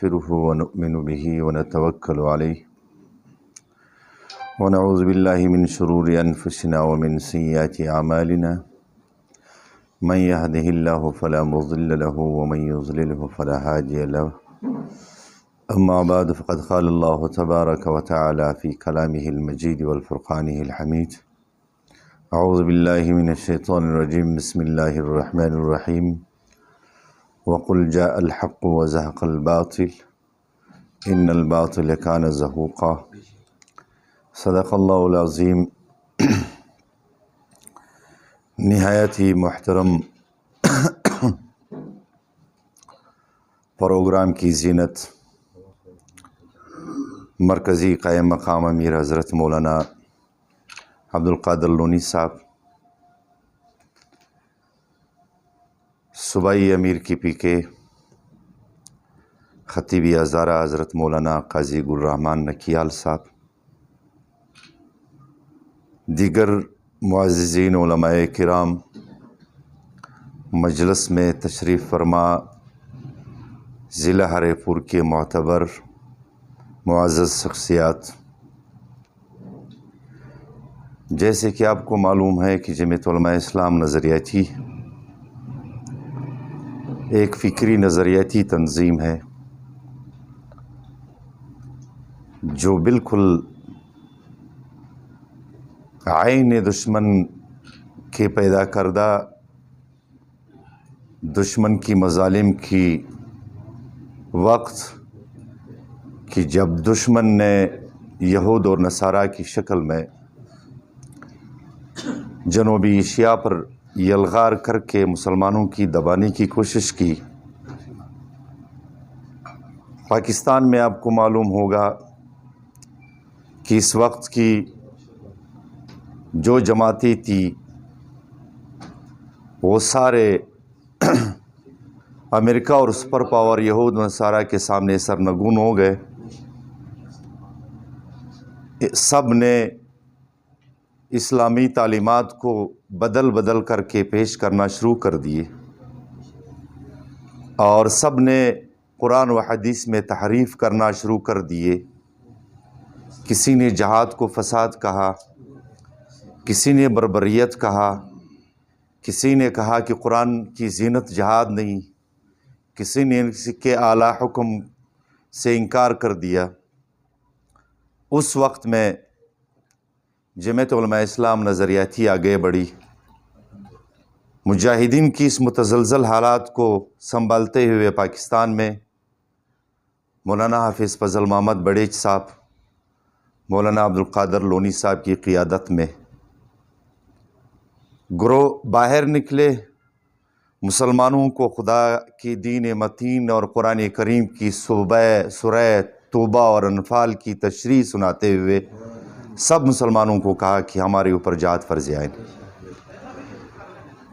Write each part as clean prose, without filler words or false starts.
ونستغفره ونؤمن به ونتوكل عليه ونعوذ بالله من شرور أنفسنا ومن سيئات أعمالنا من يهده الله فلا مضل له ومن يضلله فلا هادي له أما بعد فقد قال الله تبارك وتعالى في كلامه المجيد والفرقانه الحميد أعوذ بالله من الشيطان الرجيم بسم الله الرحمن الرحيم وقل جاء الحق وزهق الباطل إن الباطل كان زهوقا صدق اللہ العظیم۔ نہایت ہی محترم پروگرام کی زینت مرکزی قائم مقام امیر حضرت مولانا عبدالقادر لونی صاحب، صوبائی امیر کی پی کے خطیب ہزارہ حضرت مولانا قاضی گل رحمان نکیال صاحب، دیگر معززین علماء کرام، مجلس میں تشریف فرما ضلع ہرے پور کے معتبر معزز شخصیات، جیسے کہ آپ کو معلوم ہے کہ جمعیت علماء اسلام نظریاتی ایک فکری نظریاتی تنظیم ہے جو بالکل عین دشمن کے پیدا کردہ دشمن کی مظالم کی وقت کہ جب دشمن نے یہود اور نصارہ کی شکل میں جنوبی ایشیا پر یلغار کر کے مسلمانوں کی دبانے کی کوشش کی، پاکستان میں آپ کو معلوم ہوگا کہ اس وقت کی جو جماعتیں تھی وہ سارے امریکہ اور سپر پاور یہود و نصارہ کے سامنے سرنگون ہو گئے۔ سب نے اسلامی تعلیمات کو بدل بدل کر کے پیش کرنا شروع کر دیے اور سب نے قرآن و حدیث میں تحریف کرنا شروع کر دیے۔ کسی نے جہاد کو فساد کہا، کسی نے بربریت کہا، کسی نے کہا کہ قرآن کی زینت جہاد نہیں، کسی نے اس کے اعلیٰ حکم سے انکار کر دیا۔ اس وقت میں جمعیت علماء اسلام نظریاتی آگے بڑھی، مجاہدین کی اس متزلزل حالات کو سنبھالتے ہوئے پاکستان میں مولانا حافظ فضل محمد بڑیچ صاحب، مولانا عبدالقادر لونی صاحب کی قیادت میں گروہ باہر نکلے، مسلمانوں کو خدا کی دین متین اور قرآن کریم کی سورہ توبہ اور انفال کی تشریح سناتے ہوئے سب مسلمانوں کو کہا کہ ہمارے اوپر جہاد فرض عین۔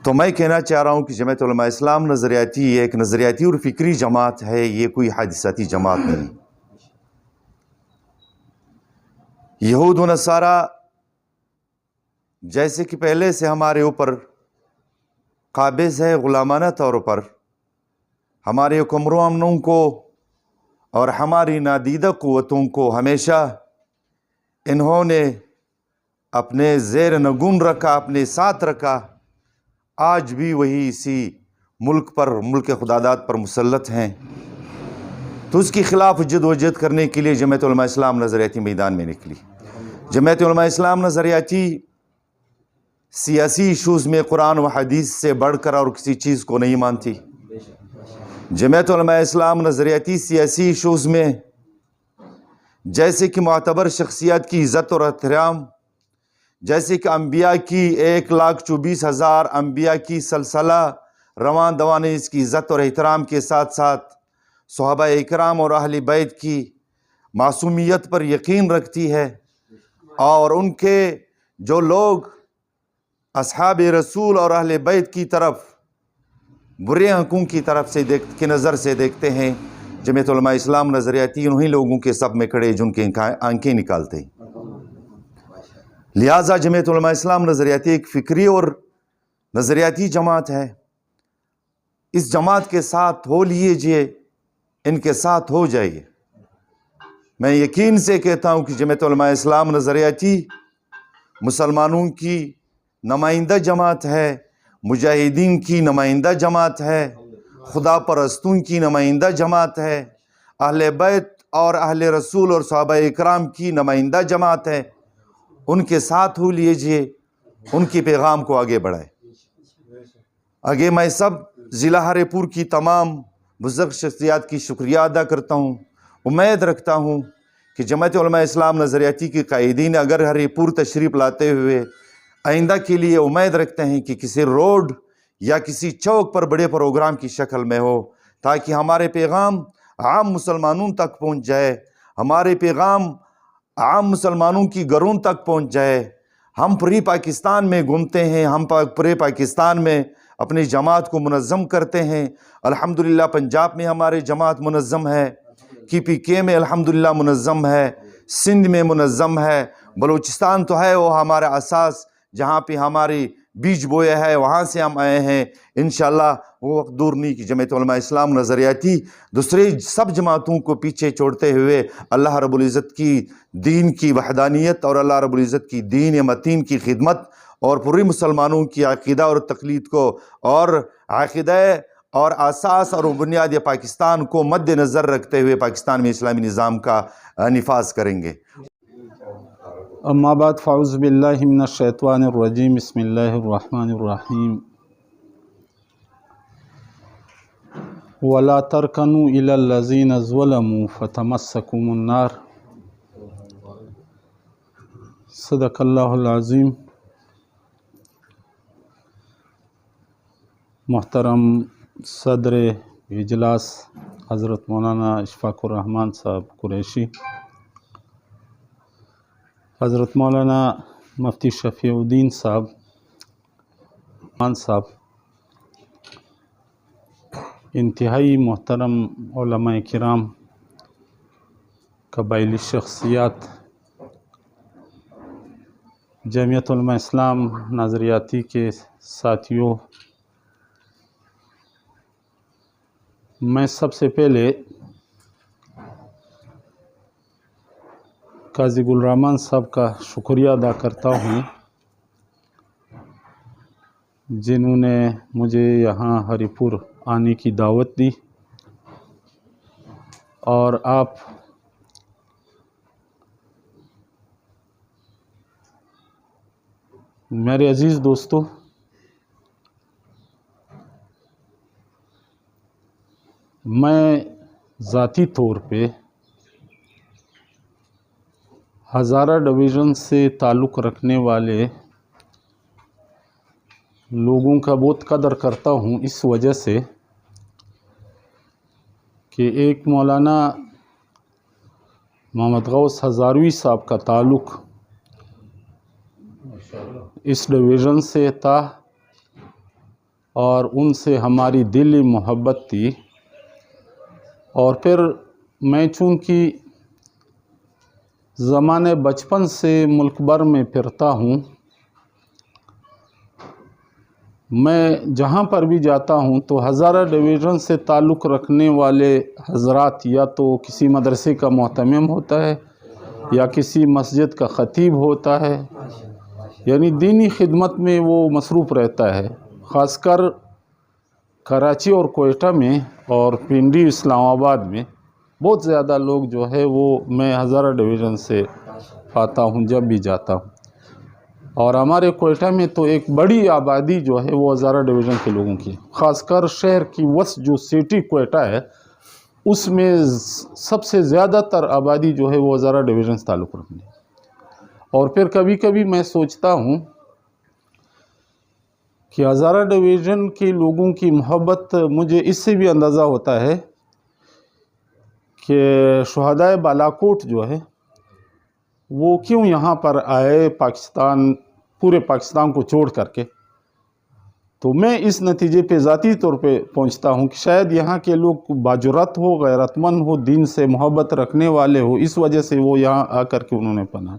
تو میں کہنا چاہ رہا ہوں کہ جمعیت علماء اسلام نظریاتی ایک نظریاتی اور فکری جماعت ہے، یہ کوئی حادثاتی جماعت نہیں۔ یہود و نصارہ جیسے کہ پہلے سے ہمارے اوپر قابض ہے غلامانہ طور پر، ہمارے حکمرانوں کو اور ہماری نادیدہ قوتوں کو ہمیشہ انہوں نے اپنے زیر نگون رکھا، اپنے ساتھ رکھا۔ آج بھی وہی اسی ملک پر، ملک خداداد پر مسلط ہیں۔ تو اس کے خلاف جد و جہد کرنے کے لیے جمعیت علماء اسلام نظریاتی میدان میں نکلی۔ جمعیت علماء اسلام نظریاتی سیاسی ایشوز میں قرآن و حدیث سے بڑھ کر اور کسی چیز کو نہیں مانتی۔ جمعیت علماء اسلام نظریاتی سیاسی ایشوز میں جیسے کہ معتبر شخصیات کی عزت اور احترام، جیسے کہ انبیاء کی 1,24,000 انبیاء کی سلسلہ رواں دوانے اس کی عزت اور احترام کے ساتھ ساتھ صحابہ اکرام اور اہل بیت کی معصومیت پر یقین رکھتی ہے، اور ان کے جو لوگ اصحاب رسول اور اہل بیت کی طرف برے آنکھوں کی طرف سے کی نظر سے دیکھتے ہیں، جمعیت علماء اسلام نظریاتی انہی لوگوں کے سب میں کھڑے جن کے آنکھیں نکالتے ہیں۔ لہٰذا جمعیت علماء اسلام نظریاتی ایک فکری اور نظریاتی جماعت ہے۔ اس جماعت کے ساتھ ہو لیجئے ان کے ساتھ ہو جائیے۔ میں یقین سے کہتا ہوں کہ جمعیت علماء اسلام نظریاتی مسلمانوں کی نمائندہ جماعت ہے، مجاہدین کی نمائندہ جماعت ہے، خدا پرستوں کی نمائندہ جماعت ہے، اہل بیت اور اہل رسول اور صحابہ اکرام کی نمائندہ جماعت ہے۔ ان کے ساتھ ہو لیجئے، ان کی پیغام کو آگے بڑھائے۔ آگے میں سب ضلع ہری پور کی تمام بزرگ شخصیات کی شکریہ ادا کرتا ہوں۔ امید رکھتا ہوں کہ جمعیت علماء اسلام نظریاتی کے قائدین اگر ہری پور تشریف لاتے ہوئے آئندہ کے لیے امید رکھتے ہیں کہ کسی روڈ یا کسی چوک پر بڑے پروگرام کی شکل میں ہو، تاکہ ہمارے پیغام عام مسلمانوں تک پہنچ جائے، ہمارے پیغام عام مسلمانوں کی گھروں تک پہنچ جائے۔ ہم پوری پاکستان میں گھومتے ہیں، ہم پورے پاکستان میں اپنی جماعت کو منظم کرتے ہیں۔ الحمدللہ پنجاب میں ہمارے جماعت منظم ہے، KPK میں الحمدللہ منظم ہے، سندھ میں منظم ہے، بلوچستان تو ہے وہ ہمارا اساس جہاں پہ ہماری بیج بویا ہے، وہاں سے ہم آئے ہیں۔ انشاءاللہ وہ وقت دور نہیں کہ جمعیت علماء اسلام نظریاتی دوسرے سب جماعتوں کو پیچھے چھوڑتے ہوئے اللہ رب العزت کی دین کی وحدانیت اور اللہ رب العزت کی دین متین کی خدمت اور پوری مسلمانوں کی عقیدہ اور تقلید کو اور عقیدہ اور اساس اور بنیاد پاکستان کو مد نظر رکھتے ہوئے پاکستان میں اسلامی نظام کا نفاذ کریں گے۔ اما بعد فاعوذ باللہ من الشیطان الرجیم، بسم اللہ الرحمن الرحیم۔ وَلَا تَرْكَنُوا إِلَى الَّذِينَ ظَلَمُوا فَتَمَسَّكُمُ النَّارُ۔ صدق اللہ العظیم۔ محترم صدر اجلاس حضرت مولانا اشفاق الرحمان صاحب قریشی، حضرت مولانا مفتی شفیع الدین صاحب انتہائی محترم علماء کرام، قبائلی شخصیات، جمعیت علماء اسلام نظریاتی کے ساتھیوں، میں سب سے پہلے قاضی گل رحمان صاحب کا شکریہ ادا کرتا ہوں جنہوں نے مجھے یہاں ہری پور آنے کی دعوت دی، اور آپ میرے عزیز دوستو، میں ذاتی طور پہ ہزارہ ڈویژن سے تعلق رکھنے والے لوگوں کا بہت قدر کرتا ہوں، اس وجہ سے کہ ایک مولانا محمد غوث ہزاروی صاحب کا تعلق اس ڈویژن سے تھا اور ان سے ہماری دلی محبت تھی، اور پھر میں چونکہ زمانے بچپن سے ملک بھر میں پھرتا ہوں، میں جہاں پر بھی جاتا ہوں تو ہزارہ ڈویژن سے تعلق رکھنے والے حضرات یا تو کسی مدرسے کا محتمم ہوتا ہے یا کسی مسجد کا خطیب ہوتا ہے، یعنی دینی خدمت میں وہ مصروف رہتا ہے۔ خاص کر کراچی اور کوئٹہ میں اور پنڈی اسلام آباد میں بہت زیادہ لوگ جو ہے وہ میں ہزارہ ڈویژن سے پاتا ہوں جب بھی جاتا ہوں، اور ہمارے کوئٹہ میں تو ایک بڑی آبادی جو ہے وہ ہزارہ ڈویژن کے لوگوں کی، خاص کر شہر کی وسط جو سٹی کوئٹہ ہے اس میں سب سے زیادہ تر آبادی جو ہے وہ ہزارہ ڈویژن سے تعلق رکھنے۔ اور پھر کبھی کبھی میں سوچتا ہوں کہ ہزارہ ڈویژن کے لوگوں کی محبت مجھے اس سے بھی اندازہ ہوتا ہے کہ شہدائے بالاکوٹ جو ہے وہ کیوں یہاں پر آئے، پاکستان، پورے پاکستان کو چھوڑ کر کے۔ تو میں اس نتیجے پہ ذاتی طور پہ پہنچتا ہوں کہ شاید یہاں کے لوگ باجرات ہو، غیرت مند ہو، دین سے محبت رکھنے والے ہو، اس وجہ سے وہ یہاں آ کر کے انہوں نے پناہ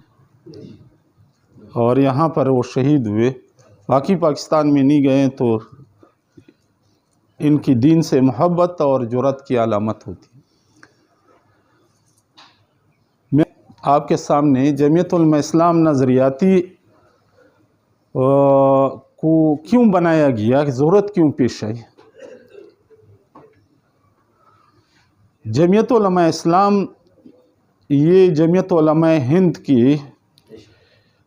اور یہاں پر وہ شہید ہوئے، باقی پاکستان میں نہیں گئے، تو ان کی دین سے محبت اور جرات کی علامت ہوتی ہے۔ آپ کے سامنے جمعیت علماء اسلام نظریاتی کو کیوں بنایا گیا، ضرورت کیوں پیش آئی۔ جمعیت علماء اسلام یہ جمعیت علماء ہند کی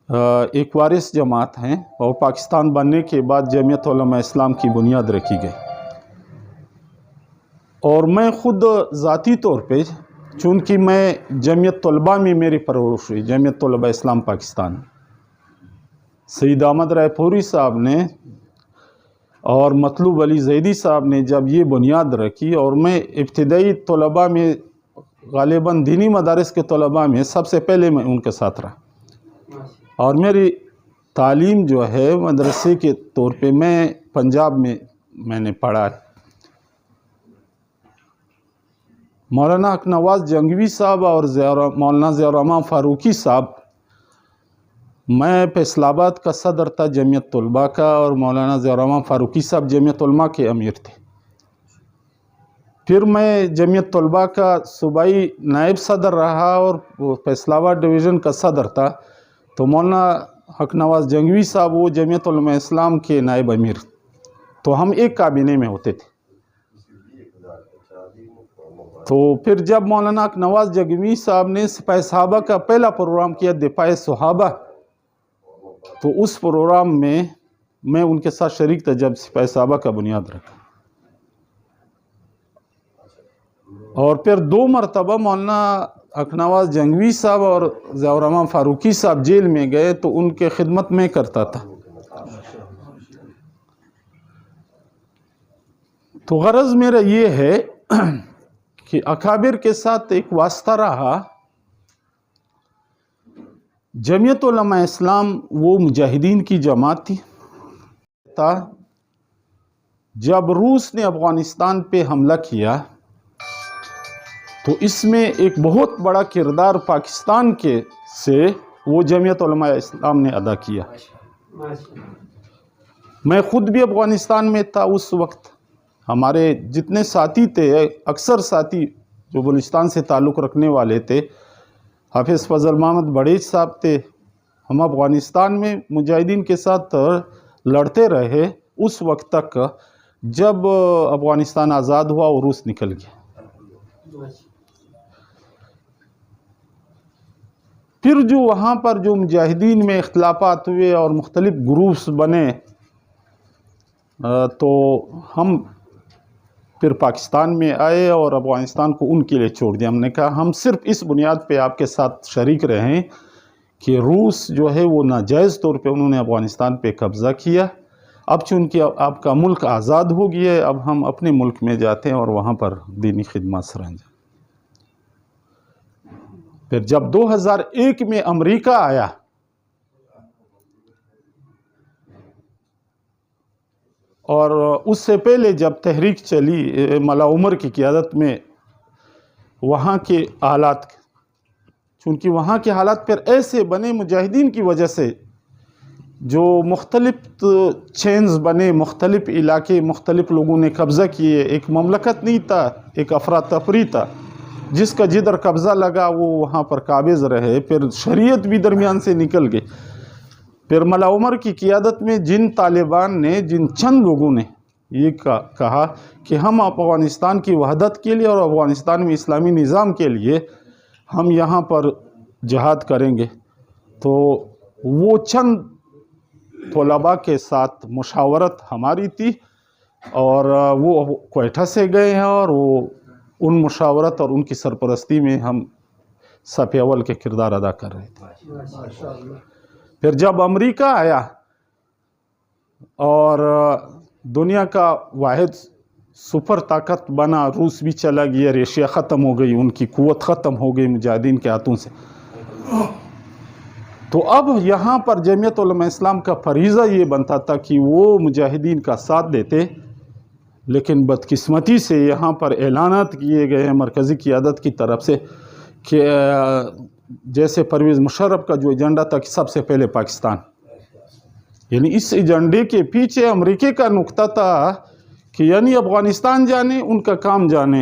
ایک وارث جماعت ہیں، اور پاکستان بننے کے بعد جمعیت علماء اسلام کی بنیاد رکھی گئی۔ اور میں خود ذاتی طور پہ، چونکہ میں جمعیت طلباء میں میری پرورش ہوئی، جمعیت طلباء اسلام پاکستان، سید احمد رائے پوری صاحب نے اور مطلوب علی زیدی صاحب نے جب یہ بنیاد رکھی، اور میں ابتدائی طلباء میں غالباً دینی مدارس کے طلباء میں سب سے پہلے میں ان کے ساتھ رہا، اور میری تعلیم جو ہے مدرسے کے طور پہ میں پنجاب میں نے پڑھا ہے۔ مولانا حق نواز جنگوی صاحب اور مولانا ضیاء الرحمن فاروقی صاحب، میں فیصل آباد کا صدر تھا جمعیت طلباء کا، اور مولانا ضیاء الرحمن فاروقی صاحب جمعیت علماء کے امیر تھے۔ پھر میں جمعیت طلباء کا صوبائی نائب صدر رہا اور فیصل آباد ڈویژن کا صدر تھا، تو مولانا حق نواز جنگوی صاحب وہ جمعیت علماء اسلام کے نائب امیر، تو ہم ایک کابینے میں ہوتے تھے۔ تو پھر جب مولانا حق نواز جنگوی صاحب نے سپاہی صحابہ کا پہلا پروگرام کیا، دفاع صحابہ، تو اس پروگرام میں میں ان کے ساتھ شریک تھا جب سپاہی صحابہ کا بنیاد رکھا۔ اور پھر 2 مرتبہ مولانا حق نواز جنگوی صاحب اور ضیاء الرحمن فاروقی صاحب جیل میں گئے، تو ان کے خدمت میں کرتا تھا۔ تو غرض میرا یہ ہے کہ اکابر کے ساتھ ایک واسطہ رہا۔ جمعیت علماء اسلام وہ مجاہدین کی جماعت تھی۔ جب روس نے افغانستان پہ حملہ کیا تو اس میں ایک بہت بڑا کردار پاکستان کے سے وہ جمعیت علماء اسلام نے ادا کیا۔ میں خود بھی افغانستان میں تھا اس وقت، ہمارے جتنے ساتھی تھے، اکثر ساتھی جو بلوچستان سے تعلق رکھنے والے تھے، حافظ فضل محمد بڑیچ صاحب تھے، ہم افغانستان میں مجاہدین کے ساتھ لڑتے رہے اس وقت تک جب افغانستان آزاد ہوا اور روس نکل گیا۔ پھر جو وہاں پر جو مجاہدین میں اختلافات ہوئے اور مختلف گروپس بنے، تو ہم پھر پاکستان میں آئے اور افغانستان کو ان کے لیے چھوڑ دیا۔ ہم نے کہا ہم صرف اس بنیاد پہ آپ کے ساتھ شریک رہیں کہ روس جو ہے وہ ناجائز طور پہ انہوں نے افغانستان پہ قبضہ کیا، اب چونکہ آپ کا ملک آزاد ہو گیا ہے، اب ہم اپنے ملک میں جاتے ہیں اور وہاں پر دینی خدمات سر انجام۔ پھر جب 2001 میں امریکہ آیا اور اس سے پہلے جب تحریک چلی ملا عمر کی قیادت میں، وہاں کے حالات، چونکہ وہاں کے حالات پھر ایسے بنے مجاہدین کی وجہ سے، جو مختلف چینز بنے، مختلف علاقے، مختلف لوگوں نے قبضہ کیے، ایک مملکت نہیں تھا، ایک افراتفری تھا، جس کا جدھر قبضہ لگا وہ وہاں پر قابض رہے۔ پھر شریعت بھی درمیان سے نکل گئی۔ پھر ملا عمر کی قیادت میں جن طالبان نے، جن چند لوگوں نے یہ کہا کہ ہم افغانستان کی وحدت کے لیے اور افغانستان میں اسلامی نظام کے لیے ہم یہاں پر جہاد کریں گے، تو وہ چند طلباء کے ساتھ مشاورت ہماری تھی، اور وہ کوئٹہ سے گئے ہیں، اور وہ ان مشاورت اور ان کی سرپرستی میں ہم صف اول کے کردار ادا کر رہے تھے۔ پھر جب امریکہ آیا اور دنیا کا واحد سپر طاقت بنا، روس بھی چلا گیا، ایشیا ختم ہو گئی، ان کی قوت ختم ہو گئی مجاہدین کے ہاتھوں سے، تو اب یہاں پر جمعیت علماء اسلام کا فریضہ یہ بنتا تھا کہ وہ مجاہدین کا ساتھ دیتے، لیکن بدقسمتی سے یہاں پر اعلانات کیے گئے ہیں مرکزی قیادت کی طرف سے کہ جیسے پرویز مشرف کا جو ایجنڈا تھا کہ سب سے پہلے پاکستان، یعنی اس ایجنڈے کے پیچھے امریکہ کا نقطہ تھا کہ یعنی افغانستان جانے ان کا کام جانے،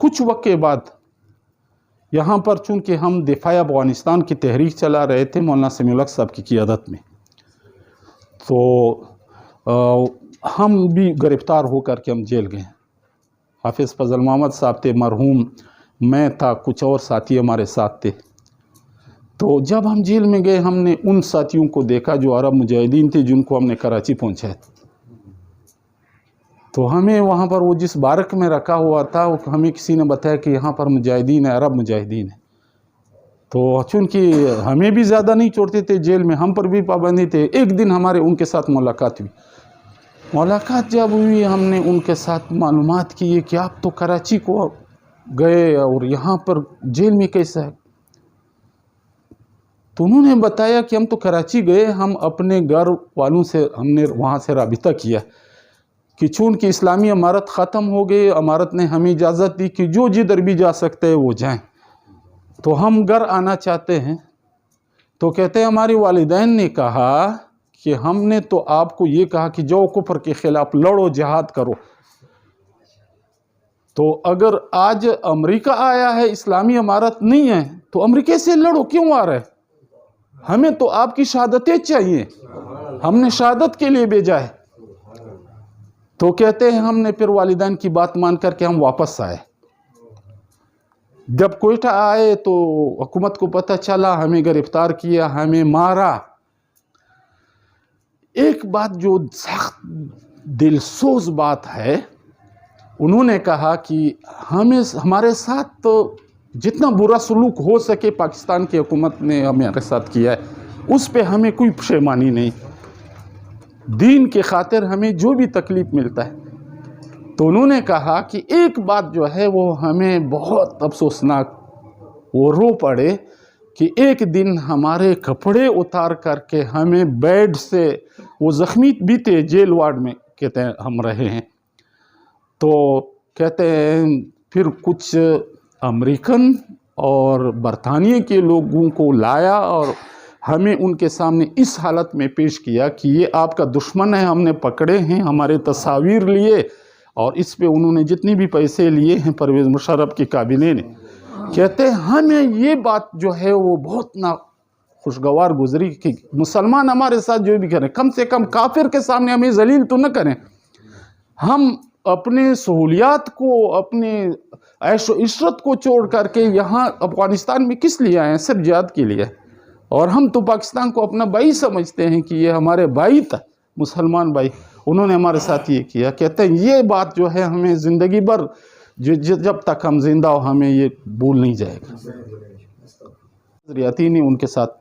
کچھ وقت کے بعد یہاں پر چونکہ ہم دفاع افغانستان کی تحریک چلا رہے تھے مولانا سمیع الحق صاحب کی قیادت میں، تو ہم بھی گرفتار ہو کر کے ہم جیل گئے۔ حافظ فضل محمد صاحب تھے مرحوم، میں تھا، کچھ اور ساتھی ہمارے ساتھ تھے۔ تو جب ہم جیل میں گئے ہم نے ان ساتھیوں کو دیکھا جو عرب مجاہدین تھے جن کو ہم نے کراچی پہنچایا تھا۔ تو ہمیں وہاں پر وہ جس بارک میں رکھا ہوا تھا ہمیں کسی نے بتایا کہ یہاں پر مجاہدین ہیں، عرب مجاہدین ہیں۔ تو چونکہ ہمیں بھی زیادہ نہیں چھوڑتے تھے جیل میں، ہم پر بھی پابندی تھے۔ ایک دن ہمارے ان کے ساتھ ملاقات ہوئی۔ ملاقات جب ہوئی ہم نے ان کے ساتھ معلومات کی کہ آپ تو کراچی کو گئے اور یہاں پر جیل میں کیسا ہے؟ تو انہوں نے بتایا کہ ہم تو کراچی گئے، ہم اپنے گھر والوں سے ہم نے وہاں سے رابطہ کیا کہ چونکہ اسلامی امارت ختم ہو گئی، امارت نے ہمیں اجازت دی کہ جو جدھر بھی جا سکتے ہیں وہ جائیں، تو ہم گھر آنا چاہتے ہیں۔ تو کہتے ہیں ہمارے والدین نے کہا کہ ہم نے تو آپ کو یہ کہا کہ جو کفر کے خلاف لڑو، جہاد کرو، تو اگر آج امریکہ آیا ہے اسلامی امارت نہیں ہے تو امریکہ سے لڑو، کیوں آ رہے؟ ہمیں تو آپ کی شہادتیں چاہیے، ہم نے شہادت کے لیے بھیجا ہے۔ تو کہتے ہیں ہم نے پھر والدین کی بات مان کر کے ہم واپس آئے۔ جب کوئٹہ آئے تو حکومت کو پتہ چلا، ہمیں گرفتار کیا، ہمیں مارا۔ ایک بات جو سخت دل سوز بات ہے، انہوں نے کہا کہ ہمارے ساتھ تو جتنا برا سلوک ہو سکے پاکستان کی حکومت نے ہمارے ساتھ کیا ہے، اس پہ ہمیں کوئی پشیمانی نہیں، دین کے خاطر ہمیں جو بھی تکلیف ملتا ہے۔ تو انہوں نے کہا کہ ایک بات جو ہے وہ ہمیں بہت افسوسناک، وہ رو پڑے کہ ایک دن ہمارے کپڑے اتار کر کے ہمیں بیڈ سے، وہ زخمی بھی تھے جیل وارڈ میں، کہتے ہیں ہم رہے ہیں، تو کہتے ہیں پھر کچھ امریکن اور برطانیہ کے لوگوں کو لایا اور ہمیں ان کے سامنے اس حالت میں پیش کیا کہ یہ آپ کا دشمن ہے، ہم نے پکڑے ہیں، ہمارے تصاویر لیے اور اس پہ انہوں نے جتنی بھی پیسے لیے ہیں پرویز مشرف کی کابینہ نے۔ کہتے ہیں ہمیں یہ بات جو ہے وہ بہت خوشگوار گزری کہ مسلمان ہمارے ساتھ جو بھی کریں، کم سے کم کافر کے سامنے ہمیں ذلیل تو نہ کریں۔ ہم اپنے سہولیات کو، اپنے عیش و عشرت کو چھوڑ کر کے یہاں افغانستان میں کس لیے آئے ہیں؟ صرف جہاد کے لیے، اور ہم تو پاکستان کو اپنا بھائی سمجھتے ہیں کہ یہ ہمارے بھائی تھا، مسلمان بھائی، انہوں نے ہمارے ساتھ یہ کیا۔ کہتے ہیں یہ بات جو ہے ہمیں زندگی بھر، جب تک ہم زندہ ہو ہمیں یہ بھول نہیں جائے گا۔ ریاتی نے ان کے ساتھ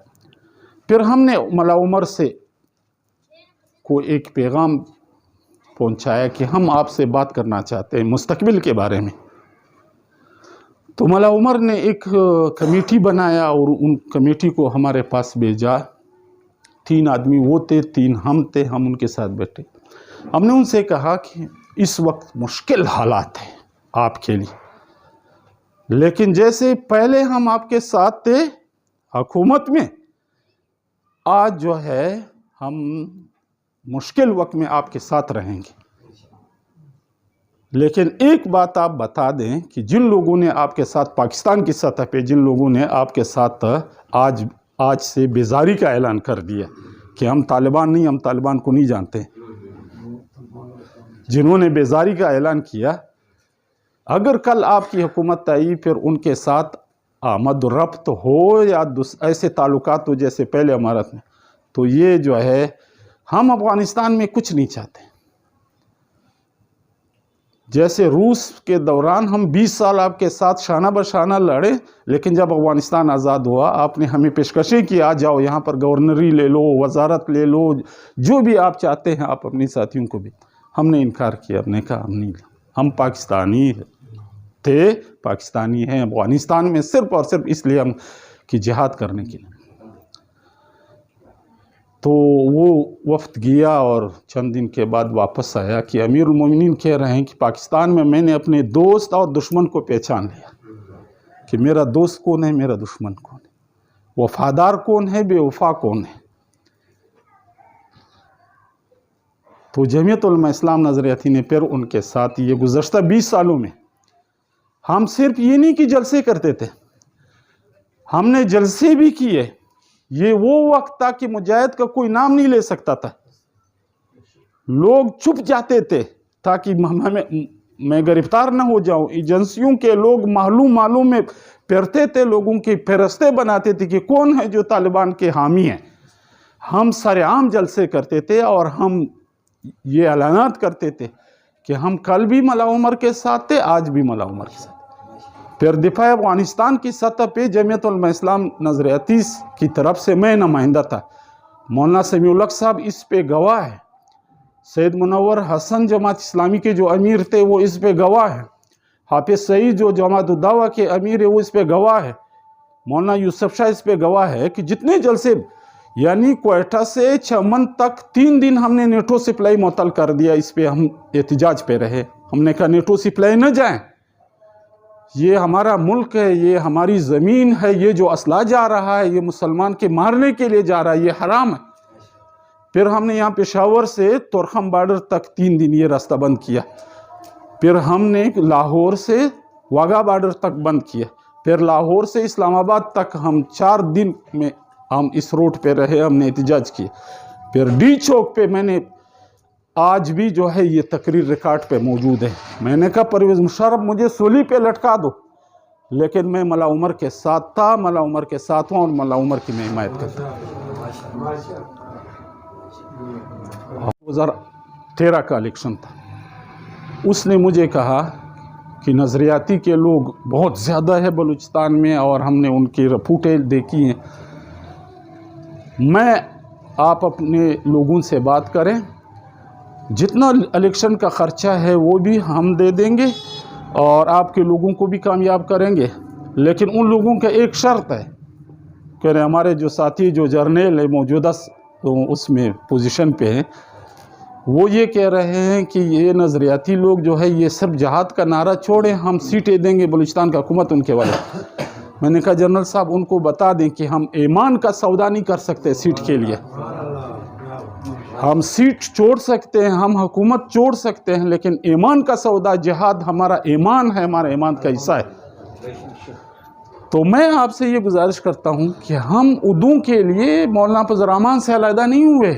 پھر ہم نے ملا عمر سے کو ایک پیغام پہنچایا کہ ہم آپ سے بات کرنا چاہتے ہیں مستقبل کے بارے میں۔ تو ملا عمر نے ایک کمیٹی بنایا اور ان کمیٹی کو ہمارے پاس بھیجا۔ 3 آدمی وہ تھے، 3 ہم تھے، ہم ان کے ساتھ بیٹھے۔ ہم نے ان سے کہا کہ اس وقت مشکل حالات ہیں آپ کے لیے، لیکن جیسے پہلے ہم آپ کے ساتھ تھے حکومت میں، آج جو ہے ہم مشکل وقت میں آپ کے ساتھ رہیں گے، لیکن ایک بات آپ بتا دیں کہ جن لوگوں نے آپ کے ساتھ پاکستان کی سطح پہ، جن لوگوں نے آپ کے ساتھ آج سے بیزاری کا اعلان کر دیا کہ ہم طالبان نہیں، ہم طالبان کو نہیں جانتے، جنہوں نے بیزاری کا اعلان کیا، اگر کل آپ کی حکومت آئی پھر ان کے ساتھ آمد و رفت ہو یا ایسے تعلقات ہو جیسے پہلے امارت میں، تو یہ جو ہے ہم افغانستان میں کچھ نہیں چاہتے۔ جیسے روس کے دوران ہم 20 سال آپ کے ساتھ شانہ بشانہ لڑے، لیکن جب افغانستان آزاد ہوا آپ نے ہمیں پیشکشیں کی آ جاؤ یہاں پر گورنری لے لو، وزارت لے لو، جو بھی آپ چاہتے ہیں آپ اپنی ساتھیوں کو بھی۔ ہم نے انکار کیا، ہم نے کہا ہم نہیں، ہم پاکستانی تھے، پاکستانی ہیں افغانستان میں صرف اور صرف اس لیے ہم کہ جہاد کرنے کے لیے۔ تو وہ وفد گیا اور چند دن کے بعد واپس آیا کہ امیر المومنین کہہ رہے ہیں کہ پاکستان میں نے اپنے دوست اور دشمن کو پہچان لیا کہ میرا دوست کون ہے، میرا دشمن کون ہے، وفادار کون ہے، بے وفا کون ہے۔ تو جمعیت علماء اسلام نظریاتی نے پھر ان کے ساتھ یہ گزشتہ 20 سالوں میں ہم صرف یہ نہیں کہ جلسے کرتے تھے، ہم نے جلسے بھی کیے. یہ وہ وقت تھا کہ مجاہد کا کوئی نام نہیں لے سکتا تھا، لوگ چھپ جاتے تھے تاکہ میں گرفتار نہ ہو جاؤں. ایجنسیوں کے لوگ معلوم میں پھرتے تھے، لوگوں کے فہرستیں بناتے تھے کہ کون ہے جو طالبان کے حامی ہیں. ہم سر عام جلسے کرتے تھے اور ہم یہ اعلانات کرتے تھے کہ ہم کل بھی ملا عمر کے ساتھ تھے، آج بھی ملا عمر کے ساتھ. پھر دفاع افغانستان کی سطح پہ جمعیت علماء اسلام نظریاتی کی طرف سے میں نمائندہ تھا. مولانا سمیع الحق صاحب اس پہ گواہ ہے. سید منور حسن جماعت اسلامی کے جو امیر تھے وہ اس پہ گواہ ہے. حافظ سعید جو جماعت الدعوہ کے امیر ہے وہ اس پہ گواہ ہے. مولانا یوسف شاہ اس پہ گواہ ہے کہ جتنے جلسے، یعنی کوئٹہ سے چمن تک 3 دن ہم نے نیٹو سپلائی معطل کر دیا. اس پہ ہم احتجاج پہ رہے. ہم نے کہا نیٹو سپلائی نہ جائیں، یہ ہمارا ملک ہے، یہ ہماری زمین ہے، یہ جو اسلحہ جا رہا ہے یہ مسلمان کے مارنے کے لیے جا رہا ہے، یہ حرام ہے. پھر ہم نے یہاں پشاور سے تورخم بارڈر تک 3 دن یہ راستہ بند کیا. پھر ہم نے لاہور سے واگا بارڈر تک بند کیا. پھر لاہور سے اسلام آباد تک ہم 4 دن میں ہم اس روڈ پہ رہے، ہم نے احتجاج کیا. پھر ڈی چوک پہ میں نے آج بھی جو ہے یہ تقریر ریکارڈ پہ موجود ہے. میں نے کہا پرویز مشرف مجھے سولی پہ لٹکا دو، لیکن میں ملا عمر کے ساتھ تھا، ملا عمر کے ساتھ ہوں اور ملا عمر کی میں حمایت کرتا ہوں. 2013 کا الیکشن تھا. اس نے مجھے کہا کہ نظریاتی کے لوگ بہت زیادہ ہے بلوچستان میں اور ہم نے ان کی رپورٹیں دیکھی ہیں. آپ اپنے لوگوں سے بات کریں، جتنا الیکشن کا خرچہ ہے وہ بھی ہم دے دیں گے اور آپ کے لوگوں کو بھی کامیاب کریں گے. لیکن ان لوگوں کا ایک شرط ہے کہ ہمارے جو ساتھی جو جرنیل ہے موجودہ اس میں پوزیشن پہ ہیں، وہ یہ کہہ رہے ہیں کہ یہ نظریاتی لوگ جو ہے یہ سب جہاد کا نعرہ چھوڑیں، ہم سیٹیں دیں گے بلوچستان کا حکومت ان کے والے. میں نے کہا جنرل صاحب ان کو بتا دیں کہ ہم ایمان کا سودا نہیں کر سکتے سیٹ کے لیے. ہم سیٹ چھوڑ سکتے ہیں، ہم حکومت چھوڑ سکتے ہیں، لیکن ایمان کا سودا جہاد ہمارا ایمان ہے، ہمارا ایمان کا حصہ ہے. تو میں آپ سے یہ گزارش کرتا ہوں کہ ہم اردو کے لیے مولانا فضل الرحمان سے علیحدہ نہیں ہوئے.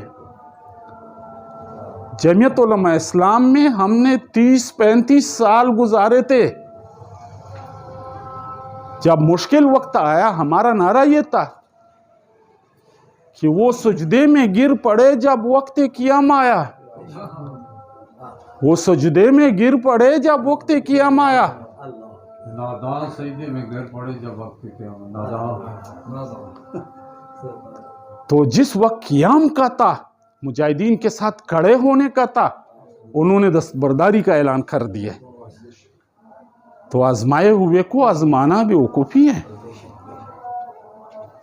جمعیت علماء اسلام میں ہم نے 30-35 سال گزارے تھے. جب مشکل وقت آیا ہمارا نعرہ یہ تھا کہ وہ سجدے میں گر پڑے جب وقت قیام آیا. وہ سجدے میں گر پڑے جب وقت قیام آیا. نادان سجدے میں گر پڑے جب وقت قیام آیا. تو جس وقت قیام کا تھا، مجاہدین کے ساتھ کھڑے ہونے کا تھا، انہوں نے دستبرداری کا اعلان کر دیا. تو آزمائے ہوئے کو آزمانا بے وقوفی ہے.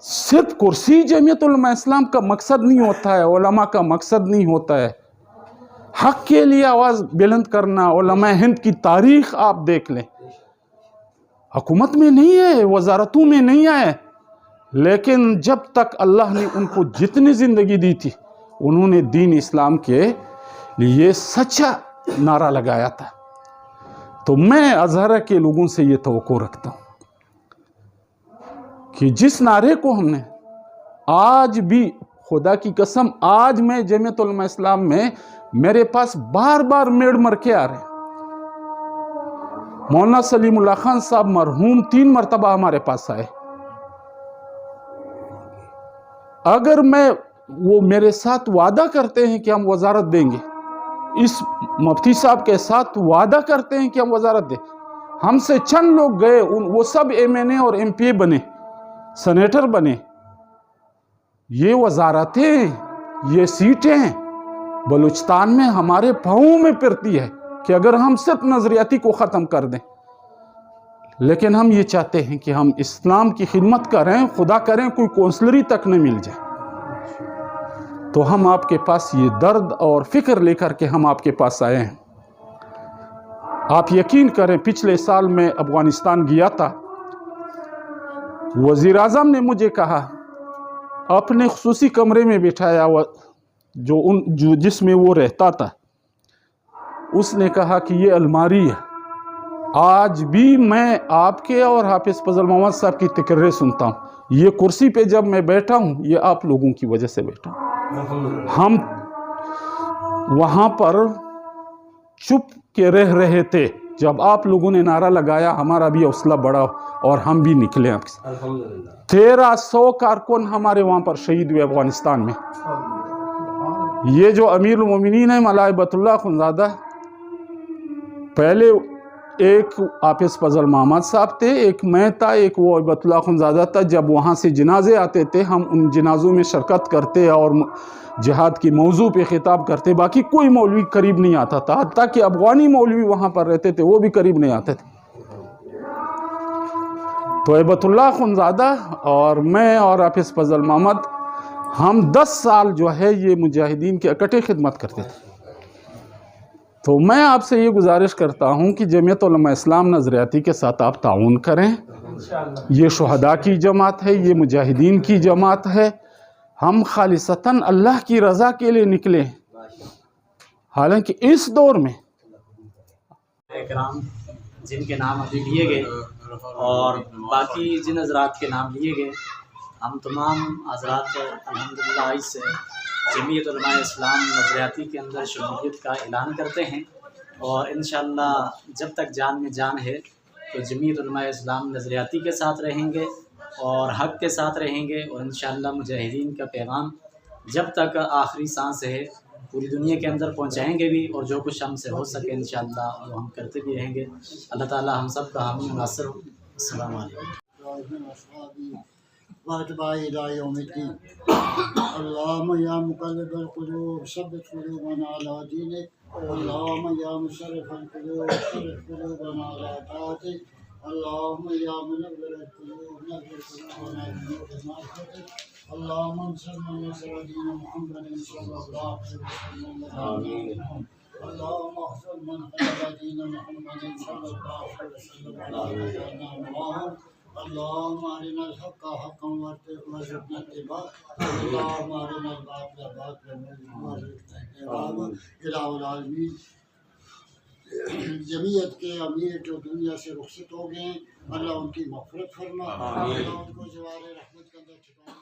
صرف کرسی جمعیت علماء اسلام کا مقصد نہیں ہوتا ہے، علماء کا مقصد نہیں ہوتا ہے. حق کے لیے آواز بلند کرنا. علماء ہند کی تاریخ آپ دیکھ لیں، حکومت میں نہیں ہے، وزارتوں میں نہیں آئے، لیکن جب تک اللہ نے ان کو جتنی زندگی دی تھی انہوں نے دین اسلام کے لیے سچا نعرہ لگایا تھا. تو میں ازہر کے لوگوں سے یہ توقع رکھتا ہوں کہ جس نعرے کو ہم نے آج بھی، خدا کی قسم آج میں جمعیت علماء اسلام میں میرے پاس بار بار میڈ مر کے آ رہے ہیں. مولانا سلیم اللہ خان صاحب مرحوم 3 مرتبہ ہمارے پاس آئے. اگر وہ میرے ساتھ وعدہ کرتے ہیں کہ ہم وزارت دیں گے، اس مفتی صاحب کے ساتھ وعدہ کرتے ہیں کہ ہم وزارت دیں. ہم سے چند لوگ گئے، وہ سب MNA اور MP بنے، سینیٹر بنے. یہ وزارتیں، یہ سیٹیں بلوچستان میں ہمارے پاؤں میں پھرتی ہے کہ اگر ہم صرف نظریاتی کو ختم کر دیں. لیکن ہم یہ چاہتے ہیں کہ ہم اسلام کی خدمت کریں، خدا کریں کوئی کونسلری تک نہ مل جائے. تو ہم آپ کے پاس یہ درد اور فکر لے کر کے ہم آپ کے پاس آئے ہیں. آپ یقین کریں پچھلے سال میں افغانستان گیا تھا، وزیر اعظم نے مجھے کہا، اپنے خصوصی کمرے میں بٹھایا جس میں وہ رہتا تھا، اس نے کہا کہ یہ الماری ہے، آج بھی میں آپ کے اور حافظ فضل محمد صاحب کی تقریریں سنتا ہوں. یہ کرسی پہ جب میں بیٹھا ہوں یہ آپ لوگوں کی وجہ سے بیٹھا ہوں. ہم وہاں پر چپ کے رہ رہے تھے جب آپ لوگوں نے نعرہ لگایا, ہمارا بھی حوصلہ بڑھا اور ہم بھی نکلے. 1300 کارکن ہمارے وہاں پر شہید ہوئے افغانستان میں. یہ جو امیر المومنین ہے مولا ہیبت اللہ اخندزادہ, پہلے ایک حافظ فضل محمد صاحب تھے, ایک میں تھا, ایک وہ ہیبت اللہ اخندزادہ تھا. جب وہاں سے جنازے آتے تھے ہم ان جنازوں میں شرکت کرتے اور جہاد کی موضوع پہ خطاب کرتے. باقی کوئی مولوی قریب نہیں آتا تھا, حتیٰ کہ افغانی مولوی وہاں پر رہتے تھے وہ بھی قریب نہیں آتے تھے. تو ہیبت اللہ اخندزادہ اور میں اور حافظ فضل محمد ہم 10 سال جو ہے یہ مجاہدین کی اکٹھے خدمت کرتے تھے. تو میں آپ سے یہ گزارش کرتا ہوں کہ جمعیت علماء اسلام نظریاتی کے ساتھ آپ تعاون کریں. یہ شہداء کی جماعت ہے, یہ مجاہدین کی جماعت ہے. ہم خالصتاً اللہ کی رضا کے لیے نکلے. حالانکہ اس دور میں اکرام جن کے نام ابھی لیے گئے اور باقی جن حضرات کے نام لیے گئے, ہم تمام حضرات الحمدللہ اس جمعیت علماء اسلام نظریاتی کے اندر شمولیت کا اعلان کرتے ہیں. اور انشاءاللہ جب تک جان میں جان ہے تو جمعیت علماء اسلام نظریاتی کے ساتھ رہیں گے اور حق کے ساتھ رہیں گے. اور انشاءاللہ مجاہدین کا پیغام جب تک آخری سانس ہے پوری دنیا کے اندر پہنچائیں گے بھی, اور جو کچھ ہم سے ہو سکے انشاءاللہ وہ ہم کرتے بھی رہیں گے. اللہ تعالی ہم سب کا حامی ناصر ہو. السلام علیکم. واتباع الى يوم الدين. اللهم يا مقلب القلوب ثبت قلوبنا على دينك. اللهم يا مصرف القلوب صرف قلوبنا على طاعتك. اللهم يا منور القلوب نور قلوبنا بنور معرفتك. اللهم انصر من نصر دين محمد صلى الله عليه وسلم. آمين. اللهم احفظ من خلق دين محمد صلى الله عليه وسلم. آمين. اللهم ارنا الحق حقا وارزقنا اتباعه. اللهم ارنا الباطل باطلا وارزقنا اجتنابه. الہ العالمین, جمعیت کے امیر جو دنیا سے رخصت ہو گئے, اللہ ان کی مغفرت فرما, اللہ ان کو جوار رحمت کے اندر چھپائے.